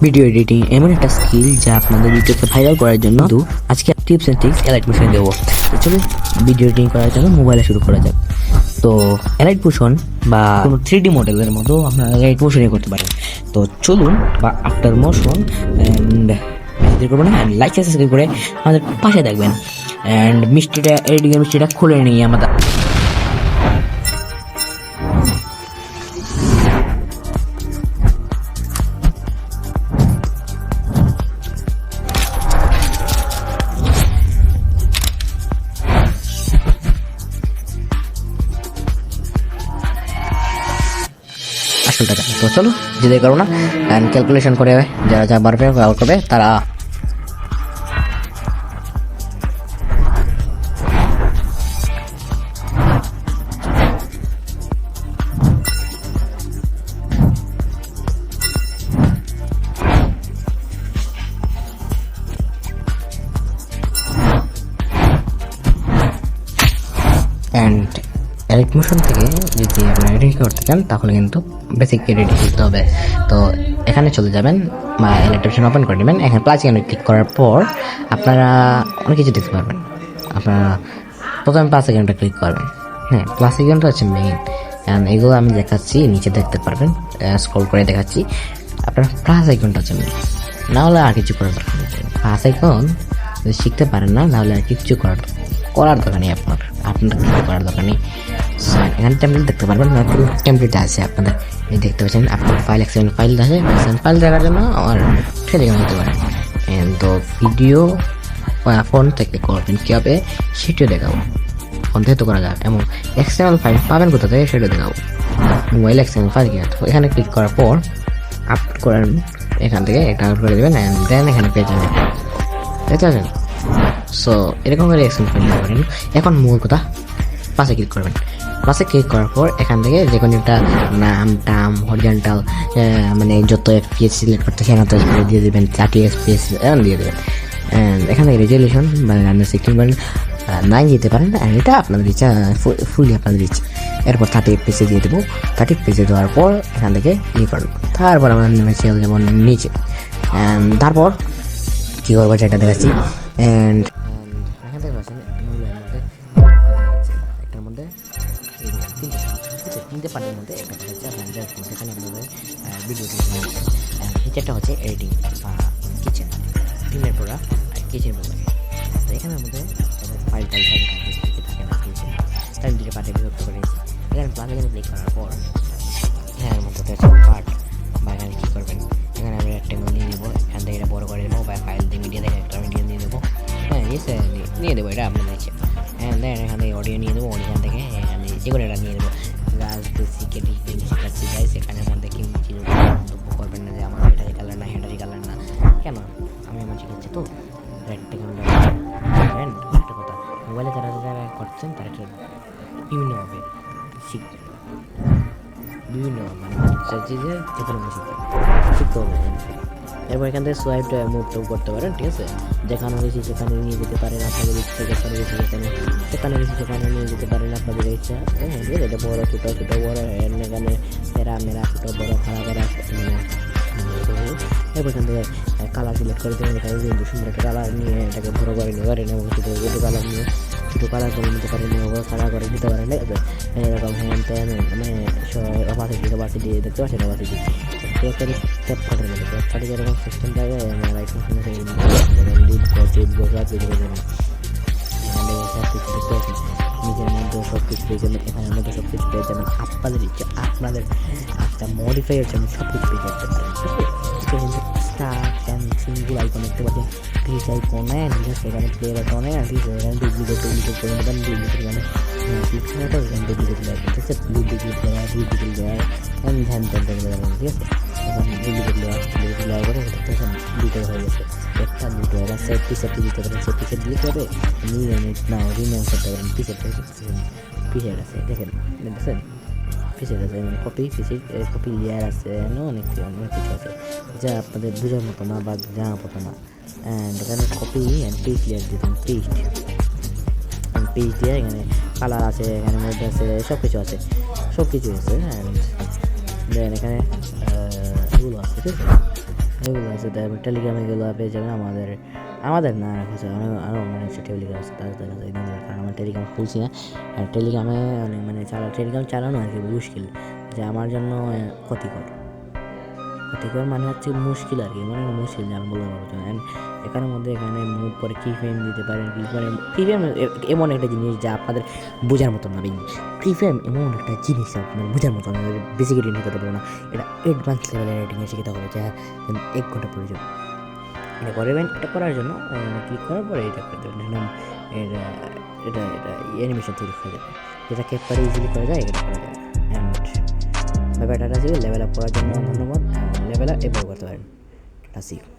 Video editing এমন একটা skill যা আপনাদের ভিডিওকে ভাইরাল করার জন্য আজকে টিপস এন্ড ট্রিক্স এলাইট মোশনে দেবো। তো চলুন ভিডিও এডিটিং করার জন্য মোবাইলে শুরু করা যাক। তো এলাইট মোশন বা কোনো 3D মডেলের মতো আপনারা এলাইট মোশনে করতে পারেন। তো চলুন বা আফটার মোশন অ্যান্ড করবো না, লাইক সাবস্ক্রাইব করে আমাদের পাশে থাকবেন। অ্যান্ড মিষ্টিটা এডিটিংয়ের মিষ্টিটা খুলে নিয়ে আমাদের টাকা। তো চলো যেতে করবো না, অ্যান্ড ক্যালকুলেশন করে যারা যা বাড়বে ব্যবহার করবে তারা অ্যান্ড এলাইট মোশন থেকে যদি আপনারা এডিট করতে চান তাহলে কিন্তু বেসিক এডিট করতে হবে। তো এখানে চলে যাবেন বা এলাইট মোশন ওপেন করে নেবেন। এখানে প্লাস আইকনে ক্লিক করার পর আপনারা অনেক কিছু দেখতে পারবেন। আপনারা প্রথমে প্লাস আইকনটা ক্লিক করবেন। হ্যাঁ, প্লাস আইকনটা হচ্ছে মেইন, অ্যান্ড এগুলো আমি দেখাচ্ছি, নিচে দেখতে পারবেন, স্ক্রল করে দেখাচ্ছি। আপনার প্লাস আইকনটা হচ্ছে মেইন, না হলে আর কিছু করার দরকার নেই। প্লাস আইকন যদি শিখতে পারেন না, তাহলে আর কিছু করার দরকার নেই। আপনার কিছু করার দরকার নেই। এখানে টেমপ্লেট দেখতে পারবেন, টেমপ্লেট আছে আপনাদের, এই দেখতে পাচ্ছেন আপনার ফাইল এক্সেল ফাইল আছে। এক্সেল ফাইল দেখার জন্য আমার টেলিগ্রাম দিতে পারেন। তো ভিডিও ফোন থেকে করবেন কীভাবে সেটিও দেখাবো, ফোন থেকে তো করা যায়। এবং এক্সএমএল ফাইল পাবেন কোথা থেকে সেটা দেখাবো, মোবাইল এক্সএমএল ফাইল কিনা। তো এখানে ক্লিক করার পর আপলোড করেন, এখান থেকে একটা আপলোড করে দেবেন, অ্যান্ড দেন এখানে পেয়ে যাবেন, দেখতে পাচ্ছেন। সো এরকম করে এক্সএমএল ফাইল দিতে পারেন। এখন মূল কথা, পাশে ক্লিক করবেন। পাশে ক্লিক করার পর এখান থেকে যে কোনো একটা নাম টাম হরিজন্টাল মানে যত এফপিএস সিলেক্ট করতে সেখানে দিয়ে দেবেন, 30 এফপিএস দিয়ে দেবেন। এখান থেকে রেজলিউশন বা রান্নার সিক্সটিন পয়েন্ট 9 দিতে পারেন, এটা আপনাদের ইচ্ছা, ফুললি আপনাদের ইচ্ছা। এরপর 30 এফপিএসে দিয়ে দেবো। 30 এফপিএসে দেওয়ার পর এখান থেকে ইয়ে করবো। তারপর আমার নেমেছে যেমন নিচে, তারপর কী করবো সেটা দেখাচ্ছি। অ্যান্ড এখান থেকে পাচ্ছেন একটার মধ্যে তিনটে পার্টের মধ্যে একটা হচ্ছে আপনাদের এখানে আপনাদের ভিডিও নিচেরটা হচ্ছে এডিটিং বা কিচেন, তিনের পড়া কিচেন বলে। তো এখানের মধ্যে ফাইল থাকে না, কিচেন তাই দুটো পার্টে বিভক্ত করে নিয়েছি। এখানে প্লাস এখানে ক্লিক করার পর এখানের মধ্যে হচ্ছে পার্ট বা এখানে কী করবেন, এখানে আমরা একটা নিয়ে নেবো, এখান থেকে এটা বড় করে দেবো বা ফাইল দিয়ে মিডিয়া থেকে একটা মিডিয়া নিয়ে দেবো। হ্যাঁ, নিয়ে দেবো, এটা আপনাদের ইচ্ছে। অ্যান্ড দেন এখান থেকে অডিও নিয়ে দেবো, এখান থেকে এখানে যে কোনো একটা নিয়ে দেবো। লাস্ট বেসিক এডিটিং শেখাচ্ছি গাইস, এখানের মধ্যে কেউ কিছু মন্তব্য করবেন না যে আমার এটাই কালার না হেটারই কালার না, কেন আমি আমার শিখাচ্ছি। তো একটা কথা, মোবাইলে যারা করছেন তারা বিভিন্নভাবে শিখবে, মানে চাইছি যে যেখানে শিখতে হবে। এরপর এখান থেকে সোয়াইপটা মুভ করতে পারেন, ঠিক আছে। যেখানে গেছি সেখানে নিয়ে যেতে পারেন আপনাদের ইচ্ছা, যেখানে গেছি সেখানে নিয়ে যেতে পারেন আপনাদের ইচ্ছা। হ্যাঁ, ঠিক আছে। এটা বড়ো ছোটো বড়ো এখানে মেরা ছোটো বড়ো খারাপ করা। এরপর এখান থেকে কালার সিলেক্ট করে দেবেন, এখানে কিন্তু সুন্দর একটা কালার নিয়ে এটাকে বড়ো করে নিতে পারেন, এবং ছোটো কালার নিয়ে ছোটো কালার করে নিতে পারেন, কালার করে দিতে পারেন, ঠিক আছে। এরকম হ্যান্ড ট্যান মানে অপাসিটি দেখতে পাচ্ছেন, অপাসিটি ক্যাপকাটের মধ্যে ক্যাপকাটে যেরকম সিস্টেম থাকে রাইট মোশনে নিজের মধ্যে সব কিছু পেয়ে যাবেন, এখানের মধ্যে সব কিছু পেয়ে যাবেন। আপনাদের ইচ্ছে, আপনাদের একটা মডিফাইয়ের জন্য সব কিছু পেয়ে করতে পারেন, ঠিক আছে। স্টার্ট অ্যান্ড সিঙ্গল আইকন দেখতে পাচ্ছেন, পিস আইকনে সেখানে প্লেয়ার আইকনে এখানে ডুপ্লিকেট করে নেবেন, ডুপ্লিকেট মানে ক্লিক করে তো এখানে ডুপ্লিকেট দেয়, ঠিক আছে। ডুপ্লিকেট দেয় ধ্যান দেবেন, ঠিক আছে। এখন ডুপ্লিকেট দেওয়া করে দেখতে দুটো হয়ে গেছে, একটা দুটো। এবার সেফটি দিতে পারেন, সেফটি দিতে হবে, নিয়ে না রিমুভ করতে পারেন। পিসের আছে, দেখেন পিসের আছে, মানে কপি লেয়ার আছে, অনেক কিছু আছে যা আপনাদের বোঝার মতো না বা জানার মতো না। অ্যান্ড এখানে কপি অ্যান্ড পেস্ট লেয়ার দিতেন, পেস্ট দিয়ে এখানে কালার আছে, এখানে মধ্যে আছে, সব কিছু আছে। অ্যান্ড দেন এখানে এগুলো আছে, ঠিক আছে। এগুলো আছে, তারপর টেলিগ্রামে এগুলো পেয়ে যাবেন আমাদের আমাদের না রাখা আরও মানে টেলিগ্রাম আছে তাদের কাছে কারণ আমার টেলিগ্রাম খুলছি না। আর টেলিগ্রামে অনেক মানে টেলিগ্রাম চালানো আর কি মুশকিল, যে আমার জন্য ক্ষতিকর ক্ষতিকর মানে হচ্ছে মুশকিল আর কি, মানে মুশকিল যে আমি বলতে পারবো। অ্যান্ড এখানের মধ্যে এখানে মুভ করে কি ফ্রেম দিতে পারেন, কি করে ফ্রি ফ্রেম এমন একটা জিনিস যা আপনাদের বোঝার মতন না। ফ্রি ফ্রেম এমন একটা জিনিস আপনার বোঝার মতন না, বেসিক এডিটিং করতে পারবো না, এটা অ্যাডভান্স লেভেলের এডিটিংয়ে শিখতে হবে, যা 1 ঘন্টা প্রয়োজন। এটা করবেন, এটা করার জন্য ক্লিক করার পরে এটা করে দেবেন, এটা এটা এটা অ্যানিমেশন তৈরি হয়ে যাবে, যেটা ক্যাপকাটে ইজিলি করা যায়, এটা করা যায়। অ্যান্ড ব্যাপারটা ছিল লেভেল আপ করার জন্য ধন্যবাদ। লেভেল আপ এবার করতে পারেন। Tata, see you.